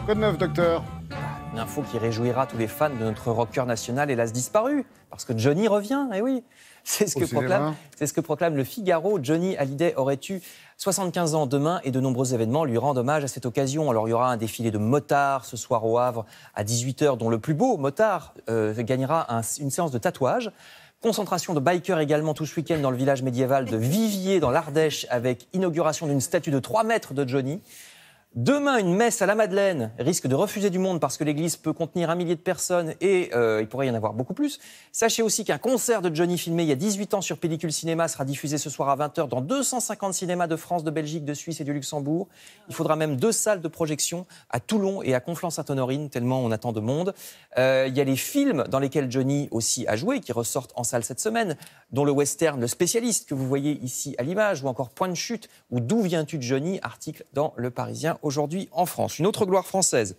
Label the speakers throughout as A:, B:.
A: Quoi de neuf, docteur?
B: Une info qui réjouira tous les fans de notre rocker national, hélas disparu, parce que Johnny revient, eh oui. C'est ce que proclame le Figaro. Johnny Hallyday aurait eu 75 ans demain et de nombreux événements lui rendent hommage à cette occasion. Alors il y aura un défilé de motards ce soir au Havre à 18h, dont le plus beau motard gagnera une séance de tatouage. Concentration de bikers également tout ce week-end dans le village médiéval de Viviers dans l'Ardèche avec inauguration d'une statue de 3 mètres de Johnny. Demain, une messe à la Madeleine risque de refuser du monde parce que l'église peut contenir 1 millier de personnes et il pourrait y en avoir beaucoup plus. Sachez aussi qu'un concert de Johnny filmé il y a 18 ans sur Pellicule Cinéma sera diffusé ce soir à 20h dans 250 cinémas de France, de Belgique, de Suisse et du Luxembourg. Il faudra même 2 salles de projection à Toulon et à Conflans-Sainte-Honorine, tellement on attend de monde. Il y a les films dans lesquels Johnny aussi a joué, qui ressortent en salle cette semaine, dont le western Le Spécialiste que vous voyez ici à l'image, ou encore Point de chute, ou D'où viens-tu de Johnny, article dans Le Parisien aujourd'hui en France. Une autre gloire française,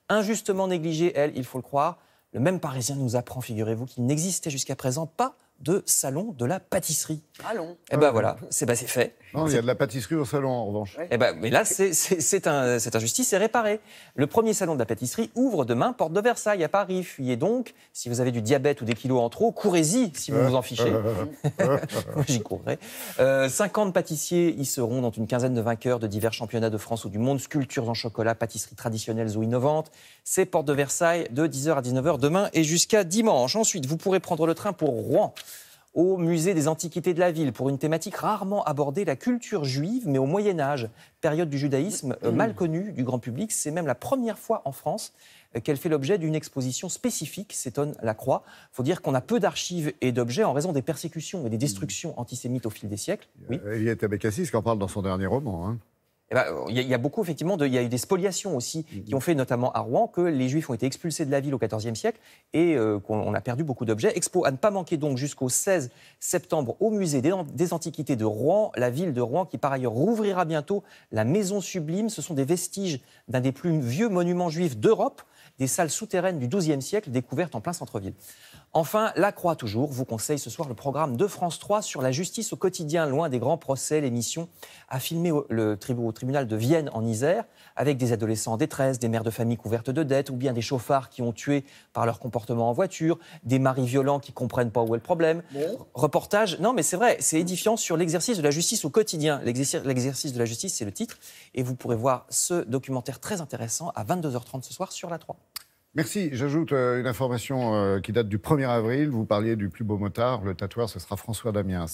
B: injustement négligée, elle, il faut le croire. Le même Parisien nous apprend, figurez-vous, qu'il n'existait jusqu'à présent pas de salon de la pâtisserie.
C: Allons.
B: Et ben voilà, c'est fait.
A: Non, il y a de la pâtisserie au salon, en revanche.
B: Et mais là, cette injustice est réparée. Le premier salon de la pâtisserie ouvre demain, porte de Versailles, à Paris. Fuyez donc. Si vous avez du diabète ou des kilos en trop, courez-y si vous vous en fichez. Moi, j'y courrai. 50 pâtissiers y seront, dont une quinzaine de vainqueurs de divers championnats de France ou du monde. Sculptures en chocolat, pâtisseries traditionnelles ou innovantes. C'est porte de Versailles de 10h à 19h demain et jusqu'à dimanche. Ensuite, vous pourrez prendre le train pour Rouen, au musée des Antiquités de la ville, pour une thématique rarement abordée, la culture juive, mais au Moyen-Âge, période du judaïsme mal connue du grand public. C'est même la première fois en France qu'elle fait l'objet d'une exposition spécifique, s'étonne Lacroix. Il faut dire qu'on a peu d'archives et d'objets en raison des persécutions et des destructions antisémites au fil des siècles. Oui.
A: Eliette Abécassis qui en parle dans son dernier roman. Hein.
B: Il y a beaucoup, effectivement, il y a eu des spoliations aussi qui ont fait, notamment à Rouen, que les Juifs ont été expulsés de la ville au XIVe siècle et qu'on a perdu beaucoup d'objets. Expo à ne pas manquer donc jusqu'au 16 septembre au musée des Antiquités de Rouen, la ville de Rouen qui par ailleurs rouvrira bientôt la Maison Sublime. Ce sont des vestiges d'un des plus vieux monuments juifs d'Europe, des salles souterraines du XIIe siècle découvertes en plein centre-ville. Enfin, La Croix toujours vous conseille ce soir le programme de France 3 sur la justice au quotidien, loin des grands procès. L'émission a filmé au tribunal de Vienne en Isère avec des adolescents en détresse, des mères de famille couvertes de dettes ou bien des chauffards qui ont tué par leur comportement en voiture, des maris violents qui comprennent pas où est le problème. Bon. Reportage, non mais c'est vrai, c'est édifiant sur l'exercice de la justice au quotidien. L'exercice de la justice, c'est le titre et vous pourrez voir ce documentaire très intéressant à 22h30 ce soir sur La 3.
A: Merci. J'ajoute une information qui date du 1er avril. Vous parliez du plus beau motard. Le tatoueur, ce sera François Damiens.